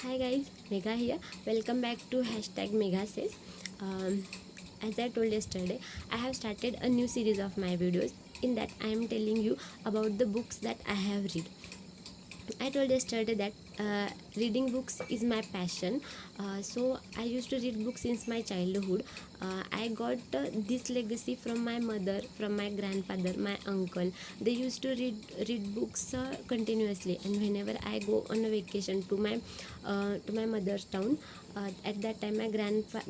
Hi guys, Megha here. Welcome back to hashtag Megha Says. Um, as I told yesterday, I have started a new series of my videos. In that, I am telling you about the books that I have read. I told yesterday that reading books is my passion. So I used to read books since my childhood. I got this legacy from my mother, from my grandfather, my uncle. They used to read books continuously, and whenever I go on a vacation to my mother's town, at that time my grandpa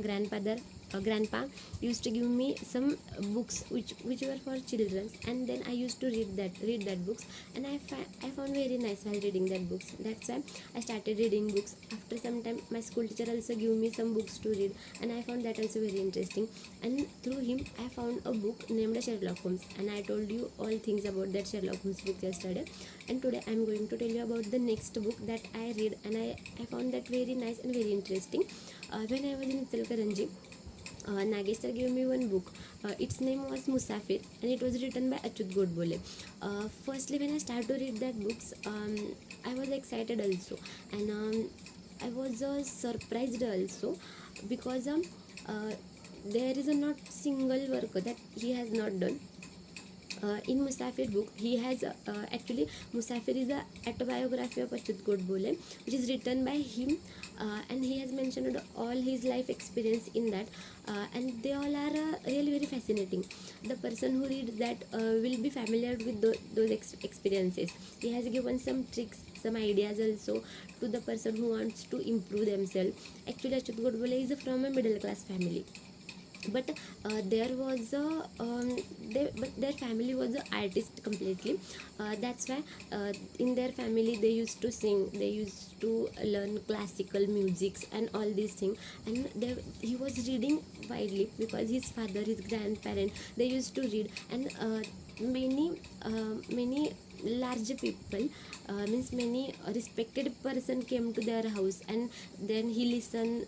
used to give me some books which were for children, and then I used to read that books, and I found very nice while reading that books. That's why I started reading books. After some time, my school teacher also gave me some books to read, and I found that also very interesting. And through him, I found a book named Sherlock Holmes, and I told you all things about that Sherlock Holmes book yesterday. And today I'm going to tell you about the next book that I read, and I found that very nice and very interesting. When I was in Tilkaranji, Nagesh sir gave me one book. Its name was Musafir, and it was written by Achyut Godbole. Firstly, when I started to read that books, I was excited also, and I was surprised also because there is a not single work that he has not done. In Musafir book, he has actually Musafir is a autobiography of Achyut Godbole, which is written by him, and he has mentioned all his life experience in that, and they all are really very fascinating. The person who reads that will be familiar with those experiences. He has given some tricks, some ideas also to the person who wants to improve themselves. Actually, Achyut Godbole is from a middle class family, but there was a but their family was an artist completely. That's why in their family they used to sing, they used to learn classical musics and all these things. And he was reading widely because his father, his grandparent, they used to read. And many large people, means many respected person came to their house, and then he listened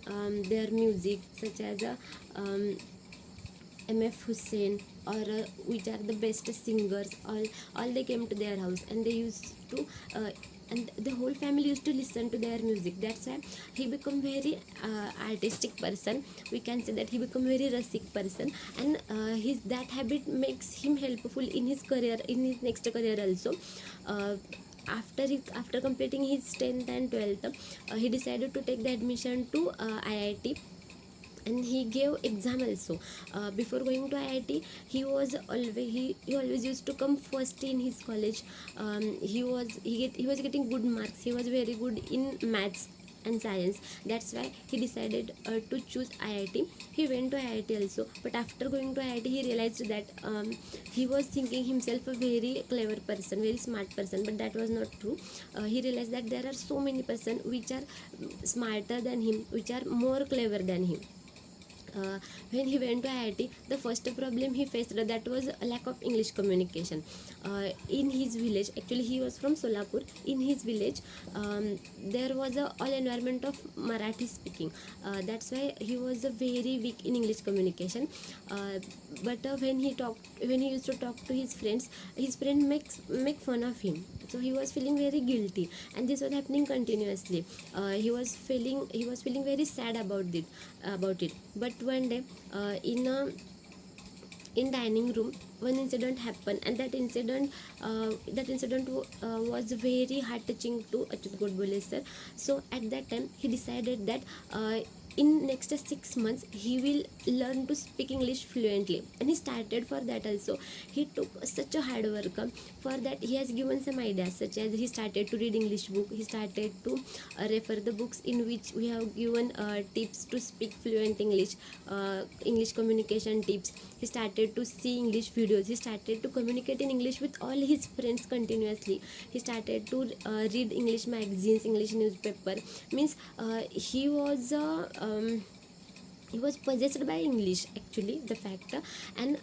their music, such as um, MF Hussein, or which are the best singers. All they came to their house, and they used to and the whole family used to listen to their music. That's why he become very artistic person. We can say that he become very rustic person, and his that habit makes him helpful in his career, in his next career also. uh, after completing his 10th and 12th, he decided to take the admission to IIT, and he gave exam also. Before going to IIT, he always used to come first in his college. He was getting good marks. He was very good in maths and science. That's why he decided to choose IIT. He went to IIT also, but after going to IIT, he realized that he was thinking himself a very clever person, very smart person, but that was not true. He realized that there are so many person which are smarter than him, which are more clever than him. uh, when he went to IIT, the first problem he faced, that was a lack of English communication. In his village, actually he was from Solapur. In his village, there was a all environment of Marathi speaking. That's why he was very weak in English communication. But when he used to talk to his friend make fun of him. So he was feeling very guilty, and this was happening continuously. He was feeling very sad about it. But one day, in dining room, one incident happened, and that incident was very heart touching to Achyut Godbole sir. So at that time, he decided that in next 6 months he will learn to speak English fluently, and he started for that also. He took such a hard work. For that, he has given some ideas, such as he started to read English book. He started to refer the books in which we have given tips to speak fluent English, English communication tips. He started to see English videos. He started to communicate in English with all his friends continuously. He started to read English magazines, English newspaper. Means he was possessed by English, actually, the fact. And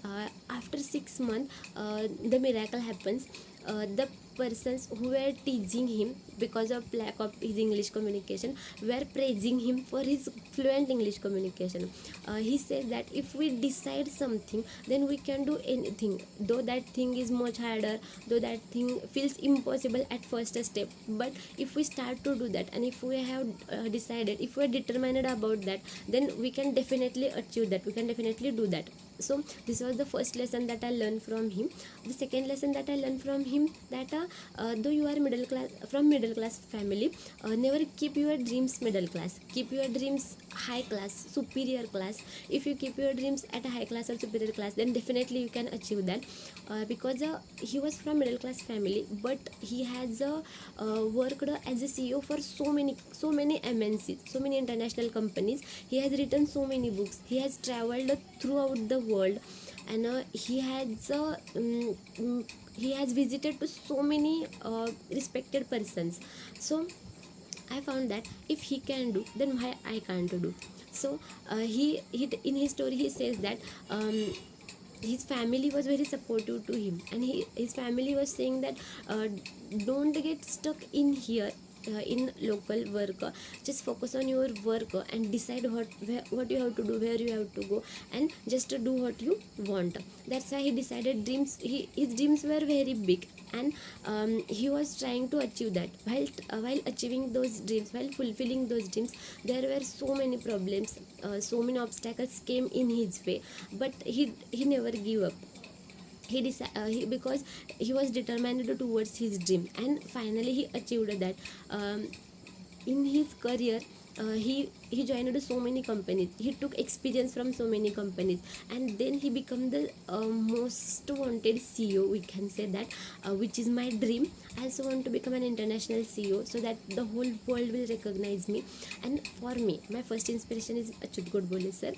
after 6 months, the miracle happens. The persons who were teasing him because of lack of his English communication were praising him for his fluent English communication. He says that if we decide something, then we can do anything, though that thing is much harder, though that thing feels impossible at first step. But if we start to do that, and if we have decided, if we are determined about that, then we can definitely achieve that, we can definitely do that. So this was the first lesson that I learned from him. The second lesson that I learned from him, that though you are middle class family, never keep your dreams middle class, keep your dreams high class, superior class. If you keep your dreams at a high class or superior class, then definitely you can achieve that. Because he was from middle class family, but he has worked as a CEO for so many MNCs, so many international companies. He has written so many books, he has traveled throughout the world, and he has visited to so many respected persons. So I found that if he can do, then why I can't do. So he in his story he says that his family was very supportive to him, and his family was saying that don't get stuck in here, in local work. Just focus on your work and decide what you have to do, where you have to go, and just do what you want. That's why he decided his dreams were very big, and he was trying to achieve that. While achieving those dreams, while fulfilling those dreams, there were so many problems, so many obstacles came in his way, but he never gave up. Because he was determined towards his dream, and finally he achieved that. In his career, he joined so many companies, he took experience from so many companies, and then he became the most wanted CEO, we can say that, which is my dream. I also want to become an international CEO, so that the whole world will recognize me. And for me, my first inspiration is Achyut Godbole sir.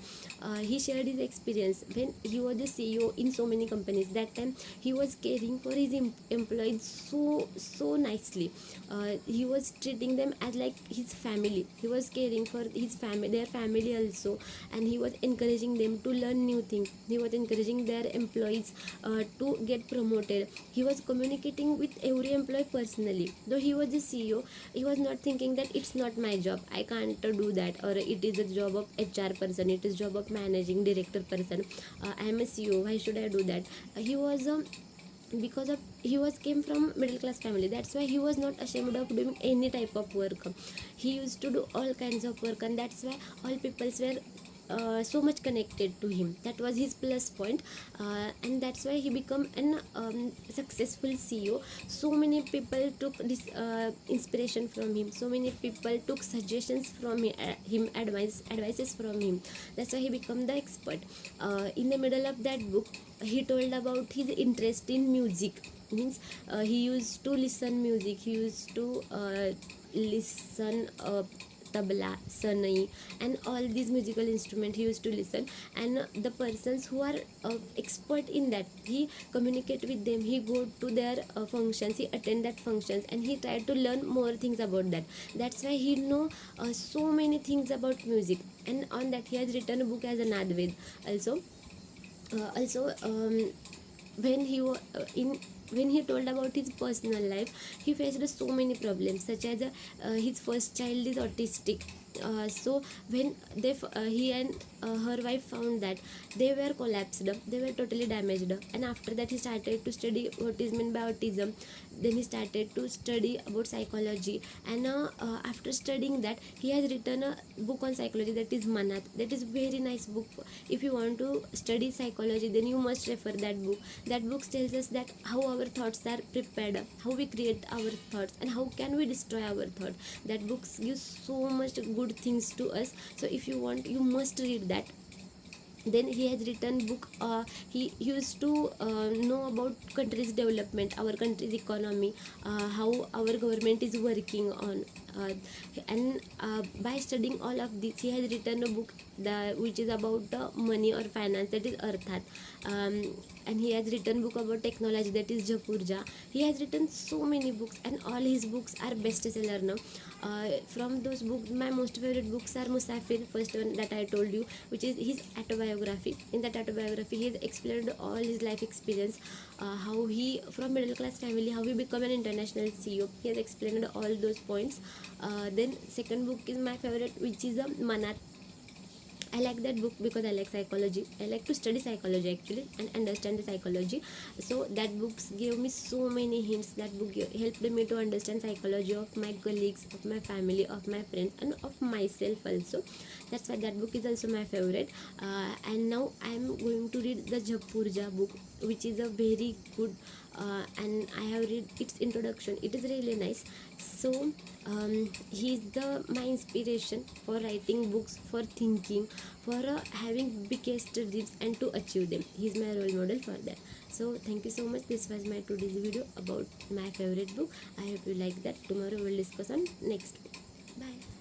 He shared his experience when he was the CEO in so many companies. That time he was caring for his employees so nicely. He was treating them as like his family. He was caring for their family also, and he was encouraging them to learn new things. He was encouraging their employees to get promoted. He was communicating with every employee personally. Though he was the CEO, he was not thinking that it's not my job, I can't do that, or it is a job of HR person, it is job of managing director person. I am a CEO, why should I do that? He was because of he was came from middle class family, that's why he was not ashamed of doing any type of work. He used to do all kinds of work, and that's why all people were so much connected to him. That was his plus point, and that's why he become an successful CEO. So many people took this inspiration from him, so many people took suggestions from him, advices from him. That's why he become the expert. In the middle of that book, he told about his interest in music. Means he used to listen music, he used to listen tabla, sanai, and all these musical instruments he used to listen. And the persons who are expert in that, he communicate with them, he go to their functions, he attend that functions, and he tried to learn more things about that. That's why he know so many things about music, and on that he has written a book as a Nadved also. When he was in when he told about his personal life, he faced so many problems, such as his first child is autistic. So when he and her wife found that they were collapsed, they were totally damaged, and after that he started to study what is meant by autism. Then he started to study about psychology, and after studying that, he has written a book on psychology, that is Manat. That is very nice book. If you want to study psychology, then you must refer that book. That book tells us that how our thoughts are prepared, how we create our thoughts, and how can we destroy our thoughts. That book gives so much good things to us. So if you want, you must read that. Then he has written book, he used to know about country's development, our country's economy, how our government is working on, and by studying all of this, he has written a book which is about money or finance, that is Arthat. And he has written book about technology, that is Japurja. He has written so many books, and all his books are bestseller now. From those books, my most favorite books are Musafir, first one that I told you, which is his autobiography. In that autobiography, he has explained all his life experience, how he, from middle class family, how he become an international CEO. He has explained all those points. Then second book is my favorite, which is Manar. I like that book because I like psychology. I like to study psychology actually and understand the psychology. So that books gave me so many hints. That book helped me to understand psychology of my colleagues, of my family, of my friends, and of myself also. That's why that book is also my favorite. And now I'm going to read the Japurja book, which is a very good. And I have read its introduction. It is really nice. So he's the my inspiration for writing books, for thinking, for having biggest dreams and to achieve them. He's my role model for that. So thank you so much. This was my today's video about my favorite book. I hope you like that. Tomorrow we'll discuss on next book. Bye.